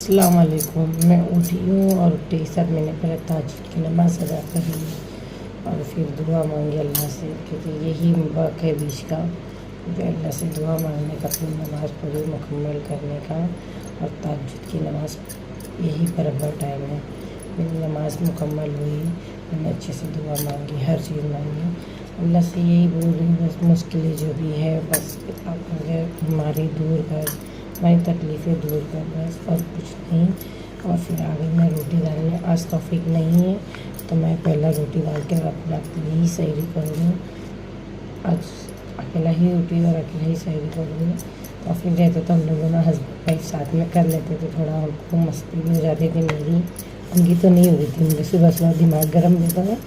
अस्सलाम वालेकुम। मैं उठी हूँ और उठते ही सब मैंने पहले ताज्जुद की नमाज़ अदा करी और फिर दुआ मांगी अल्लाह से, क्योंकि यही वक्त है बीच का जो अल्लाह से दुआ मांगने का, अपनी नमाज़ पढ़ी मुकम्मल करने का। और ताज्जुद की नमाज़ यही बराबर टाइम है। मेरी नमाज़ मुकम्मल हुई, मैंने अच्छे से दुआ मांगी, हर चीज़ मांगी। अल्लाह से यही बोल रही हूँ, बस मुश्किलें जो भी है बस आप हमारी दूर कर, हमारी तकलीफ़ें दूर कर, बस और कुछ नहीं। और फिर आगे मैं रोटी डालने, आज तौफीक नहीं है तो मैं पहला रोटी डाल के अपना ही सैरी करूँगी। आज अकेला ही रोटी और अकेला ही सैरी करूँगी। और फिर रहते तो हम लोग दोनों हस्बैंड वाइफ साथ में कर लेते थे, थोड़ा हमको मस्ती भी हो जाती थी। मेरी उनकी तो नहीं होती थी, मुझे सुबह सुबह दिमाग गर्म रहता था,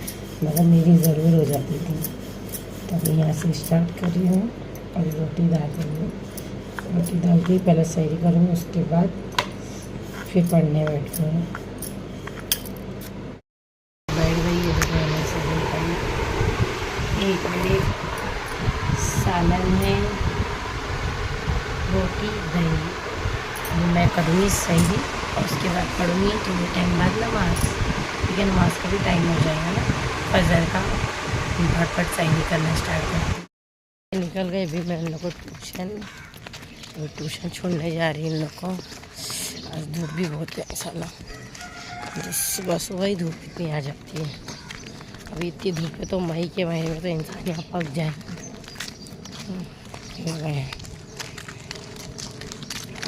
मगर मेरी ज़रूर हो जाती थी। तो अभी यहाँ से स्टार्ट कर रही हूँ और रोटी डाल रही हूँ। रोटी डाल के पहले सैरी करूँगी, उसके बाद फिर पढ़ने बैठूँगी। बैठ गई है दोपहर से एक मिनट। सालन है, रोटी दही। मैं करूँगी सैरी और उसके बाद पढ़ूँगी थोड़े टाइम बाद नमाज़, क्योंकि नमाज़ का भी टाइम हो जाएगा ना फजर का। फटफट सैरी करना स्टार्ट करती। निकल गए अभी मैं इन लोग को ट्यूशन, और ट्यूशन छोड़ने जा रही इन लोग को। आज धूप भी बहुत है साला, सुबह सुबह ही धूप इतनी आ जाती है। अभी इतनी धूप है तो मई के महीने में तो इंसान यहाँ पक जाए।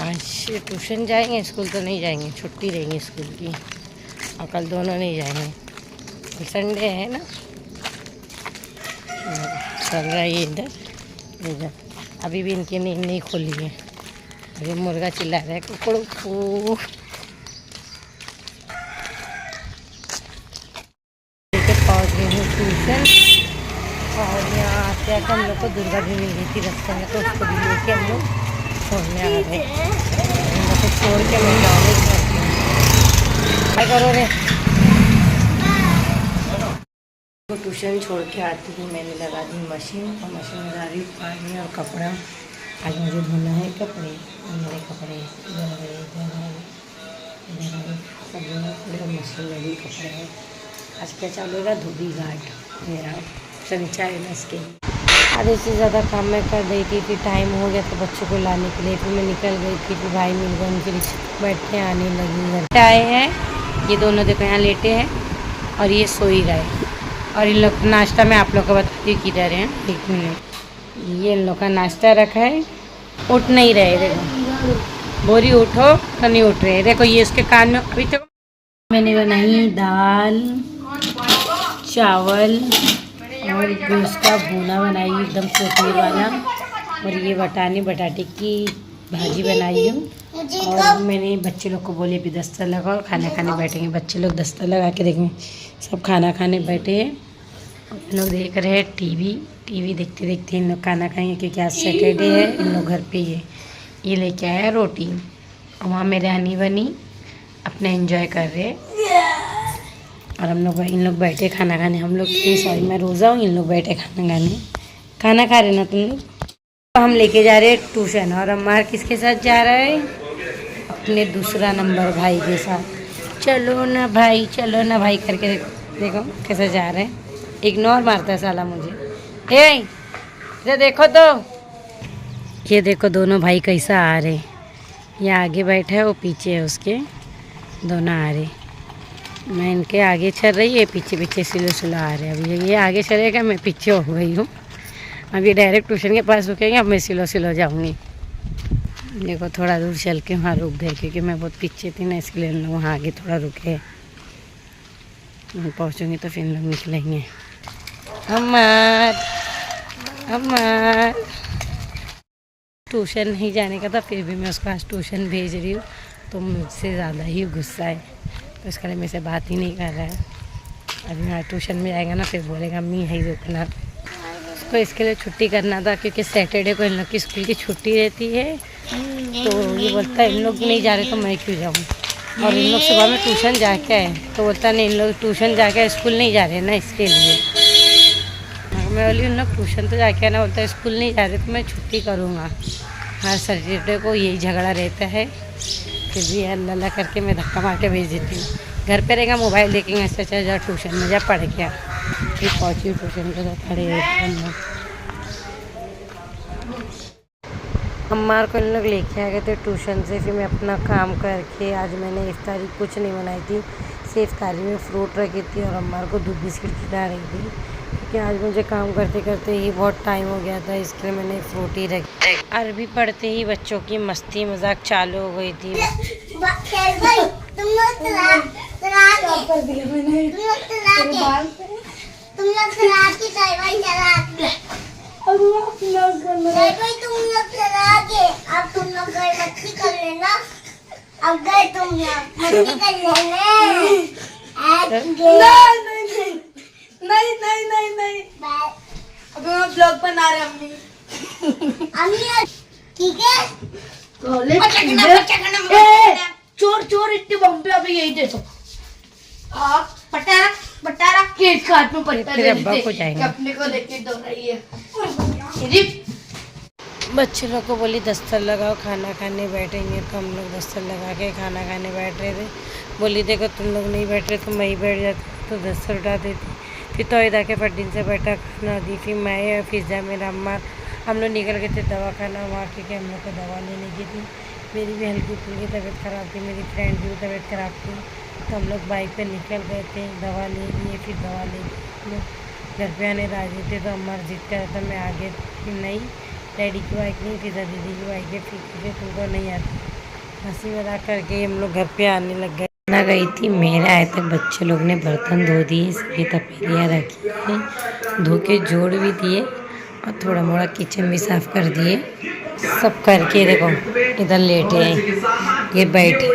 आज ट्यूशन जाएंगे, स्कूल तो नहीं जाएंगे, छुट्टी रहेंगी स्कूल की। और कल दोनों नहीं जाएंगे, कल संडे है ना। चल रहा है इधर। अभी भी इनकी नींद नहीं खोली है। अभी मुर्गा चिल्ला रहा है कुकड़ू। पहुँच गए हैं ट्यूशन और यहाँ आते आते हम लोग को दुर्गा भी मिल गई थी रास्ते में, तो उसको भी लेके हम लोग छोड़ने आ गए। हम लोग को छोड़ के मैं जाऊँगी। क्या करो रे, तो ट्यूशन छोड़ के आती हूँ, मैंने लगा दी मशीन और मशीन में डाली पानी और कपड़ा। आज मुझे धोना है कपड़े, मेरे कपड़े इधर सब जगह पूरे मशीन में भी कपड़े हैं। आज क्या चलेगा, धोबी घाट मेरा शनिचर है ना, इसके आधे से ज़्यादा काम मैं कर रही थी। फिर टाइम हो गया तो बच्चों को लाने के लिए फिर मैं निकल गई थी। फिर भाई मिल गए, उनके रिक्शा बैठ के आने लगी। घर आए हैं ये दोनों, देखो यहाँ लेटे हैं और ये सोई गए। और इन लोग नाश्ता मैं आप लोग को बताती हूँ किधर है। एक मिनट, ये इन लोग का नाश्ता रखा है, उठ नहीं रहे। देखो बोरी उठो तो नहीं उठ रहे। देखो ये उसके कान में। अभी तक मैंने बनाई दाल चावल और गोश्त का भुना बनाई एकदम कोथिंबीर वाला। और ये बटाटे की भाजी बनाई हूँ। और मैंने बच्चे लोग को बोले भी दस्ता लगाओ, खाना खाने बैठेंगे। बच्चे लोग दस्ता लगा के देखें, सब खाना खाने बैठे हैं। इन लोग देख रहे हैं टीवी देखते देखते इन लोग खाना खाएंगे, क्योंकि आज सैटरडे है। इन लोग घर पे ही है। ये लेके आया रोटी और वहाँ मेरे हनी बनी अपना एंजॉय कर रहे। और इन लोग बैठे खाना खाने। हम लोग सॉरी मैं रोज़ा हूँ, इन लोग बैठे खाना खा रहे ना तुम लोग। हम लेके जा रहे हैं ट्यूशन। और अम्मार किसके साथ जा रहा है, अपने दूसरा नंबर भाई के साथ। चलो ना भाई, चलो ना भाई करके देखो कैसे जा रहे हैं। इग्नोर मारता है साला मुझे। ये देखो तो, ये देखो दोनों भाई कैसा आ रहे। ये आगे बैठा है, वो पीछे है उसके, दोनों आ रहे। मैं इनके आगे चल रही है, पीछे पीछे सिलो आ रहे। अभी ये आगे चलेगा, मैं पीछे हो गई हूँ। अभी डायरेक्ट ट्यूशन के पास रुकेंगे, अब मैं सिलो जाऊँगी। देखो थोड़ा दूर चल के वहाँ रुक गए, क्योंकि मैं बहुत पीछे थी ना, इसके लिए हम लोग वहाँ आगे थोड़ा रुके। मैं पहुँचूँगी तो फिर लोग निकलेंगे। हमार ट्यूशन नहीं जाने का था, फिर भी मैं उसको आज ट्यूशन भेज रही हूँ। तो मुझसे ज़्यादा ही गुस्सा है, तो इसके लिए मेरे से बात ही नहीं कर रहा है। अभी मैं ट्यूशन में जाएगा ना, फिर बोलेगा मी है रुकना। उसको इसके लिए छुट्टी करना था, क्योंकि सैटरडे को इन लोग की स्कूल की छुट्टी रहती है। तो ये बोलता है इन लोग नहीं जा रहे तो मैं क्यों जाऊँ। और इन लोग सुबह में ट्यूशन जाके आए, तो बोलता नहीं इन लोग ट्यूशन जाके स्कूल नहीं जा रहे ना, इसके लिए मैं बोली उन लोग ट्यूशन तो जाके आना। बोलता है स्कूल नहीं जा रहे तो मैं छुट्टी करूँगा। हर सैटरडे को यही झगड़ा रहता है, फिर भी अल्लाह अल्लाह करके मैं धक्का मार के भेज देती हूँ। घर पे रहेगा मोबाइल देखेंगे, ऐसा अच्छा जा ट्यूशन में जा पढ़ के आ। फिर पहुँची ट्यूशन के साथ खड़े रहते हम लोग। अम्मार को इन लोग लेके आ गए थे ट्यूशन से। फिर मैं अपना काम करके, आज मैंने इफ्तारी कुछ नहीं बनाई थी, सिर्फ इफ्तारी में फ्रूट रखी थी और अम्मार को दूध बिस्किट खिला रही थी, क्योंकि आज मुझे काम करते करते ही बहुत टाइम हो गया था, इसके लिए मैंने फ्रूट ही रखी। अरबी पढ़ते ही बच्चों की मस्ती मजाक चालू हो गई थी। अब तुम लोग मस्ती कर लेना। अब गए तुम लोग मस्ती कर लेना। नहीं अभी हम ब्लॉग बना रहे अम्मी ठीक है। चोर इतने बम पे अभी यही दे दो। बटारा केक काट में पड़ता है, अपने को लेके दो रही है। बच्चे लोग को बोली दस्तर लगाओ, खाना खाने बैठेंगे, तो हम लोग दस्तर लगा के खाना खाने बैठ रहे थे। बोली देखो तुम लोग नहीं बैठ रहे तो मैं ही बैठ जाती, तो दस्तर उठा देती। फिर तोयदा के फटीन से बैठा खाना दी। फिर मैं फिजा मेरा अम्मा हम लोग निकल गए थे दवाखाना वहाँ, क्योंकि हम लोग को दवा लेने की थी। मेरी भी हल्की फुल्की तबीयत ख़राब थी, मेरी फ्रेंड की भी तबीयत ख़राब थी, तो हम लोग बाइक पे निकल गए थे, दवा ले लिए। फिर दवा ले लोग घर पे आने राजी थे, तो अम्मा जिद कर रहा था मैं आगे। फिर नहीं, डैडी की बाइक नहीं, फिजा दीदी की बाइक है, फिर तुमको नहीं आती। हंसी मजाक करके हम लोग घर पे आने लग गए। ना गई थी, मेरे आए तक बच्चे लोग ने बर्तन धो दिए, सभी तपेलियाँ रखी है, धो के जोड़ भी दिए और थोड़ा मोड़ा किचन भी साफ़ कर दिए। सब करके देखो इधर लेटे हैं, ये बैठे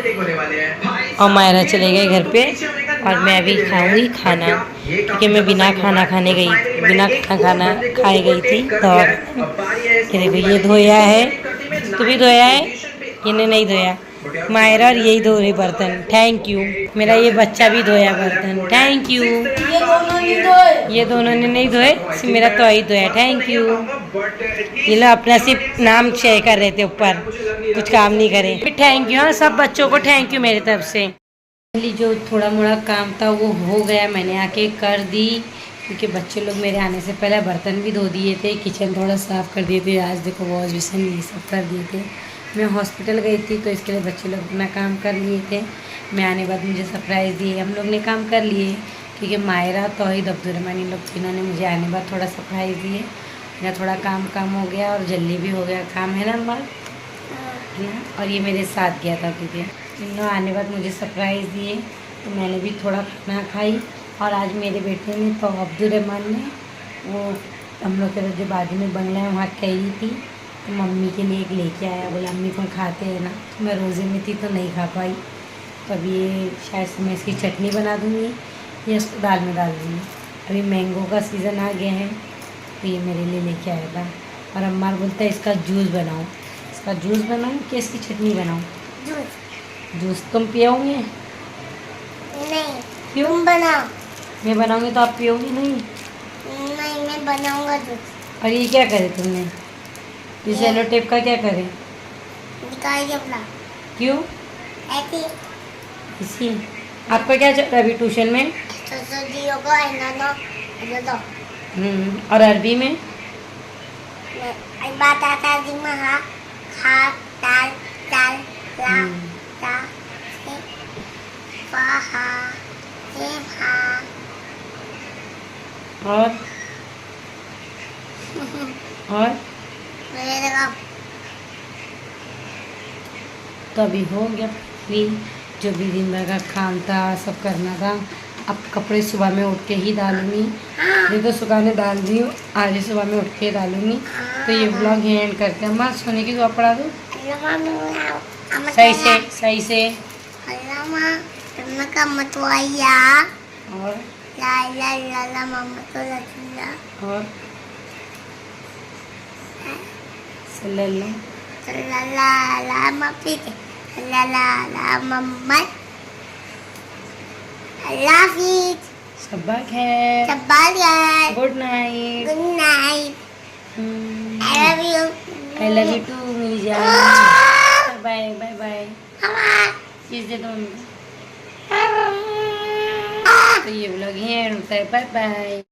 और मायरा चले गए घर पे, और मैं अभी खाऊंगी खाना, क्योंकि मैं बिना खाना खाए गई थी दवा। ये देखो ये धोया है, तू भी धोया है, इन्हें नहीं धोया मायरा, और यही धो रही बर्तन। Thank you. मेरा ये बच्चा भी धोया बर्तन, थैंक यू। ये दोनों ने नहीं धोए, सिर्फ मेरा तो ही धोया, थैंक यू। ये लोग अपना सिर्फ नाम शेयर कर रहे थे, ऊपर कुछ काम नहीं करे। Thank you. हाँ, सब बच्चों को थैंक यू मेरी तरफ से। जो थोड़ा मोड़ा काम था वो हो गया, मैंने आके कर दी, क्योंकि बच्चे लोग मेरे आने से पहले बर्तन भी धो दिए थे, किचन थोड़ा साफ़ कर दिए थे। आज देखो वॉश बेसिन ये सब कर दिए थे। मैं हॉस्पिटल गई थी, तो इसके लिए बच्चे लोग अपना काम कर लिए थे। मैं आने बाद मुझे सरप्राइज़ दिए, हम लोग ने काम कर लिए, क्योंकि मायरा तौहीद अब्दुर्रहमान इन लोग तीनों ने मुझे आने बाद थोड़ा सरप्राइज़ दिए। मेरा थोड़ा काम हो गया और जल्दी भी हो गया काम, है ना अम्मा, है ना। और ये मेरे साथ गया था, क्योंकि इन लोग आने बाद मुझे सरप्राइज़ दिए, तो मैंने भी थोड़ा खाना खाई। और आज मेरे बेटे ने तो अब्दुर्रहमान ने वो हम लोग के जो बाजू में बंगला है वहाँ कही थी, तो मम्मी के लिए एक लेके आया, बोला अम्मी को खाते हैं ना, तो मैं रोज़े में थी तो नहीं खा पाई। तो अभी ये शायद से मैं इसकी चटनी बना दूँगी या इसको दाल में डाल दूँगी। अभी मैंगो का सीज़न आ गया है, तो ये मेरे लिए लेके आया था। और अम्मा बोलता है इसका जूस बनाओ, इसका जूस बनाऊँ कि इसकी चटनी बनाऊँ? जूस तुम पियोगे? नहीं। क्यों? तुम बनाओ। मैं बनाऊँगी तो आप पियोगी नहीं? नहीं, मैं बनाऊँगा जूस। और ये क्या करे तुमने? ये सेलो टेप का क्या करे? निकाल के बना। क्यों? ऐसे इसी आपका क्या चल रहा है अभी ट्यूशन में? और अरबी में? बात आता है खा ताल ताल ला ता से पा हा से हा। और मेरे लगा तो अभी हो गया फ्री, जो भी दिन भर का काम था सब करना था। अब कपड़े सुबह में उठ के ही डालूंगी, ये तो सुखाने डाल दी हूँ, आज सुबह में उठ के डालूंगी। तो ये ब्लॉग एंड करते हैं। अम्मा सोने की दुआ पढ़ा दो सही से। और शब्बा खैर, good night. I love you. I love you too मेरी जान। Bye bye bye. किस दे दो मम्मी को। तो ये व्लॉग यहीं एंड होता है। Bye bye.